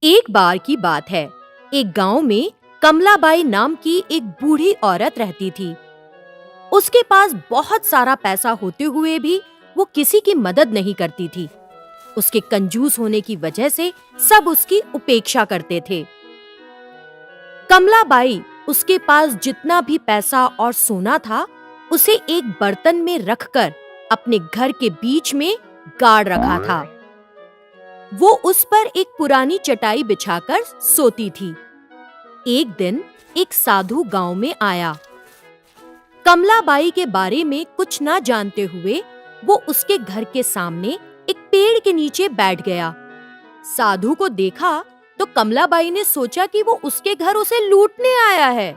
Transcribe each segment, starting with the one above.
एक बार की बात है। एक गांव में कमलाबाई नाम की एक बूढ़ी औरत रहती थी। उसके पास बहुत सारा पैसा होते हुए भी वो किसी की मदद नहीं करती थी। उसके कंजूस होने की वजह से सब उसकी उपेक्षा करते थे। कमलाबाई उसके पास जितना भी पैसा और सोना था, उसे एक बर्तन में रखकर अपने घर के बीच में गाड़ रखा था। वो उस पर एक पुरानी चटाई बिछाकर सोती थी। एक दिन एक साधु गांव में आया। कमलाबाई के बारे में कुछ ना जानते हुए वो उसके घर के सामने एक पेड़ के नीचे बैठ गया। साधु को देखा तो कमलाबाई ने सोचा कि वो उसके घर उसे लूटने आया है,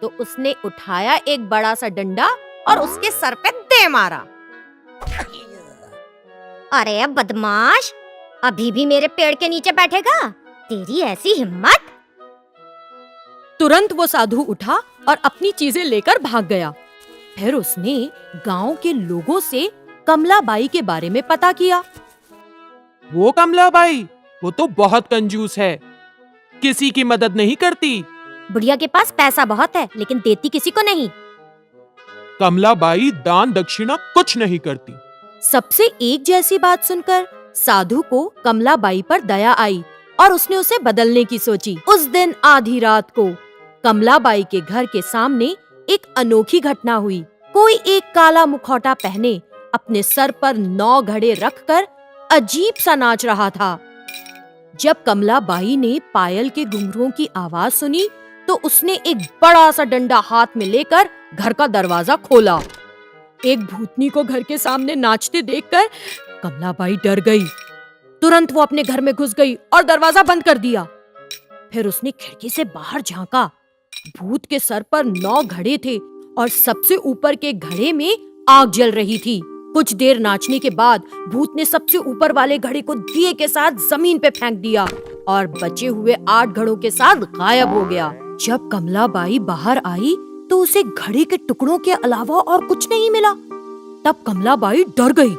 तो उसने उठाया एक बड़ा सा डंडा और उसके सर पे दे मारा। अरे बदमाश, अभी भी मेरे पेड़ के नीचे बैठेगा? तेरी ऐसी हिम्मत! तुरंत वो साधु उठा और अपनी चीजें लेकर भाग गया। फिर उसने गांव के लोगों से कमलाबाई के बारे में पता किया। वो कमलाबाई, वो तो बहुत कंजूस है, किसी की मदद नहीं करती। बुढ़िया के पास पैसा बहुत है, लेकिन देती किसी को नहीं। कमलाबाई दान दक्षिणा कुछ नहीं करती। सबसे एक जैसी बात सुनकर साधु को कमलाबाई पर दया आई और उसने उसे बदलने की सोची। उस दिन आधी रात को कमलाबाई के घर के सामने एक अनोखी घटना हुई। कोई एक काला मुखौटा पहने अपने सर पर 9 घड़े रखकर अजीब सा नाच रहा था। जब कमलाबाई ने पायल के घुंघरुओं की आवाज सुनी तो उसने एक बड़ा सा डंडा हाथ में लेकर घर का दरवाजा खोला। एक भूतनी को घर के सामने नाचते देखकर कमलाबाई डर गई। तुरंत वो अपने घर में घुस गई और दरवाजा बंद कर दिया। फिर उसने खिड़की से बाहर झांका। भूत के सर पर 9 घड़े थे और सबसे ऊपर के घड़े में आग जल रही थी। कुछ देर नाचने के बाद भूत ने सबसे ऊपर वाले घड़े को दिए के साथ जमीन पे फेंक दिया और बचे हुए 8 घड़ों के साथ गायब हो गया। जब कमलाबाई बाहर आई तो उसे घड़े के टुकड़ों के अलावा और कुछ नहीं मिला। तब कमलाबाई डर गई।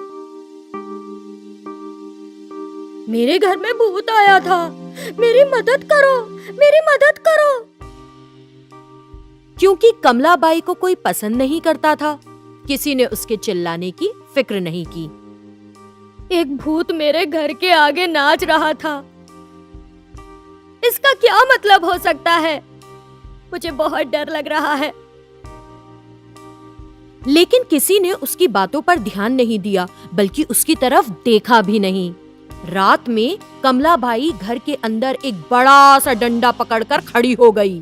मेरे घर में भूत आया था, मेरी मदद करो, मेरी मदद करो। क्योंकि कमलाबाई को कोई पसंद नहीं करता था, किसी ने उसके चिल्लाने की फिक्र नहीं की। एक भूत मेरे घर के आगे नाच रहा था, इसका क्या मतलब हो सकता है? मुझे बहुत डर लग रहा है। लेकिन किसी ने उसकी बातों पर ध्यान नहीं दिया, बल्कि उसकी तरफ देखा भी नहीं। रात में कमलाबाई घर के अंदर एक बड़ा सा डंडा पकड़कर खड़ी हो गई।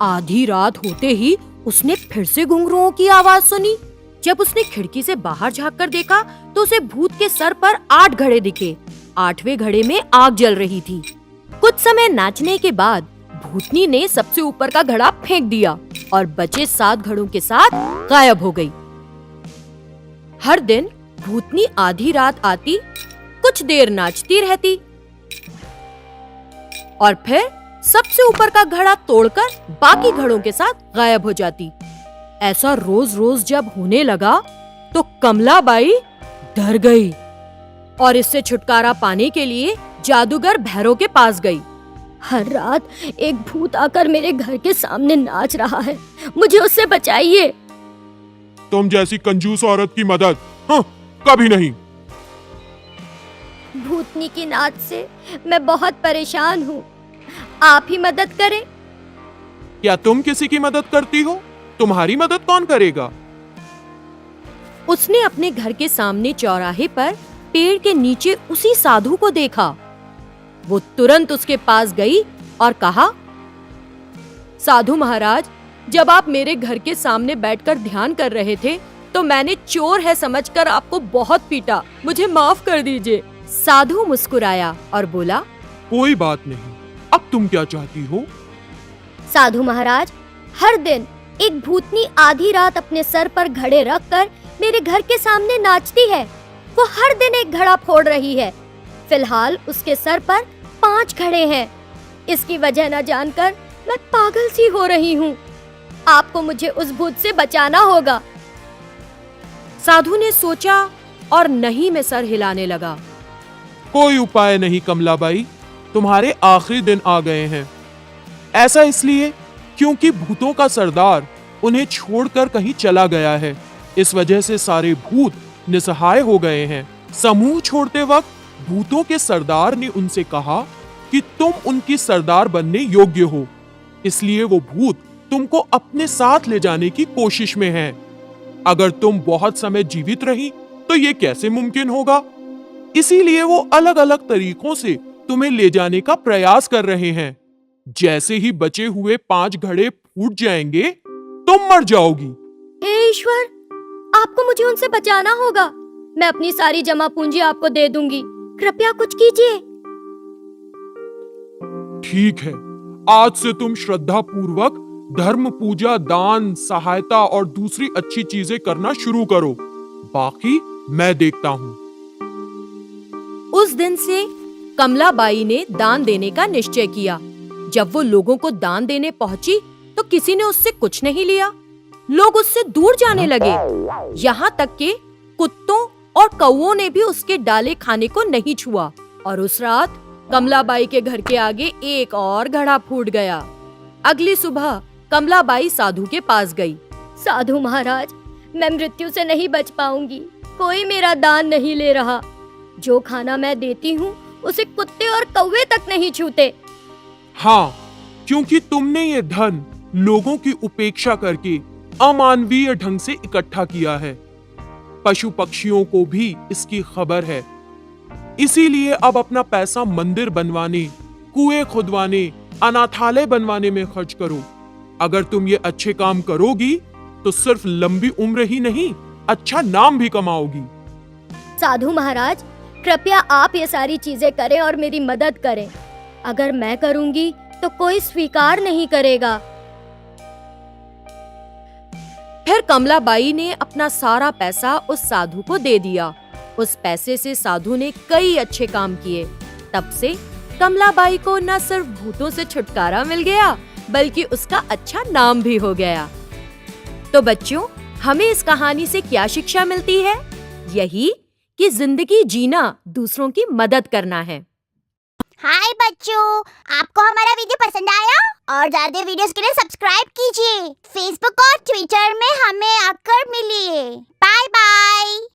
आधी रात होते ही उसने फिर से घुंघरुओं की आवाज सुनी। जब उसने खिड़की से बाहर झांककर देखा तो उसे भूत के सर पर 8 घड़े दिखे। 8वें घड़े में आग जल रही थी। कुछ समय नाचने के बाद भूतनी ने सबसे ऊपर का घड़ा फेंक दिया और बचे 7 घड़ों के साथ गायब हो गई। हर दिन भूतनी आधी रात आती, कुछ देर नाचती रहती और फिर सबसे ऊपर का घड़ा तोड़कर बाकी घड़ों के साथ गायब हो जाती। ऐसा रोज रोज जब होने लगा तो कमलाबाई डर गई और इससे छुटकारा पाने के लिए जादूगर भैरव के पास गई। हर रात एक भूत आकर मेरे घर के सामने नाच रहा है, मुझे उससे बचाइए। तुम जैसी कंजूस औरत की मदद कभी नहीं। भूतनी की नाच से मैं बहुत परेशान हूँ, आप ही मदद करें। क्या तुम किसी की मदद करती हो? तुम्हारी मदद कौन करेगा? उसने अपने घर के सामने चौराहे पर पेड़ के नीचे उसी साधु को देखा। वो तुरंत उसके पास गई और कहा, साधु महाराज, जब आप मेरे घर के सामने बैठकर ध्यान कर रहे थे तो मैंने चोर है समझकर आपको बहुत पीटा, मुझे माफ कर दीजिए। साधु मुस्कुराया और बोला, कोई बात नहीं, अब तुम क्या चाहती हो? साधु महाराज, हर दिन एक भूतनी आधी रात अपने सर पर घड़े रखकर मेरे घर के सामने नाचती है। वो हर दिन एक घड़ा फोड़ रही है। फिलहाल उसके सर पर 5 घड़े हैं। इसकी वजह न जानकर मैं पागल सी हो रही हूँ। आपको मुझे उस भूत से बचाना होगा। साधु ने सोचा और नहीं में सर हिलाने लगा। कोई उपाय नहीं कमलाबाई, तुम्हारे आखिरी दिन आ गए हैं। ऐसा इसलिए क्योंकि भूतों का सरदार उन्हें छोड़कर कहीं चला गया है। इस वजह से सारे भूत निसहाय हो गए हैं। समूह छोड़ते वक्त भूतों के सरदार ने उनसे कहा कि तुम उनकी सरदार बनने योग्य हो, इसलिए वो भूत तुमको अपने साथ ले जाने की कोशिश में हैं। अगर तुम बहुत समय जीवित रही तो ये कैसे मुमकिन होगा? इसीलिए वो अलग अलग तरीकों से तुम्हें ले जाने का प्रयास कर रहे हैं। जैसे ही बचे हुए 5 घड़े फूट जाएंगे, तुम मर जाओगी। हे ईश्वर, आपको मुझे उनसे बचाना होगा। मैं अपनी सारी जमा पूंजी आपको दे दूंगी, कृपया कुछ कीजिए। ठीक है, आज से तुम श्रद्धा पूर्वक धर्म, पूजा, दान, सहायता और दूसरी अच्छी चीजें करना शुरू करो। बाकी मैं देखता हूँ। उस दिन से कमलाबाई ने दान देने का निश्चय किया। जब वो लोगों को दान देने पहुंची तो किसी ने उससे कुछ नहीं लिया। लोग उससे दूर जाने लगे। यहाँ तक कि कुत्तों और कौओं ने भी उसके डाले खाने को नहीं छुआ। और उस रात कमलाबाई के घर के आगे एक और घड़ा फूट गया। अगली सुबह कमलाबाई साधु के पास गई। साधु महाराज, मैं मृत्यु से नहीं बच पाऊंगी। कोई मेरा दान नहीं ले रहा। जो खाना मैं देती हूँ उसे कुत्ते और कौवे तक नहीं छूते। हाँ, क्योंकि तुमने ये धन लोगों की उपेक्षा करके अमानवीय ढंग से इकट्ठा किया है। पशु पक्षियों को भी इसकी खबर है। इसीलिए अब अपना पैसा मंदिर बनवाने, कुएं खुदवाने, अनाथालय बनवाने में खर्च करो। अगर तुम ये अच्छे काम करोगी तो सिर्फ लंबी उम्र ही नहीं, अच्छा नाम भी कमाओगी। साधु महाराज, कृपया आप ये सारी चीजें करें और मेरी मदद करें। अगर मैं करूंगी तो कोई स्वीकार नहीं करेगा। फिर कमलाबाई ने अपना सारा पैसा उस साधु को दे दिया। उस पैसे से साधु ने कई अच्छे काम किए। तब से कमलाबाई को न सिर्फ भूतों से छुटकारा मिल गया, बल्कि उसका अच्छा नाम भी हो गया। तो बच्चों, हमें इस कहानी से क्या शिक्षा मिलती है? यही कि जिंदगी जीना दूसरों की मदद करना है। हाय बच्चों, आपको हमारा वीडियो पसंद आया? और ज्यादा वीडियोस के लिए सब्सक्राइब कीजिए। फेसबुक और ट्विटर में हमें आकर मिलिए। Bye bye.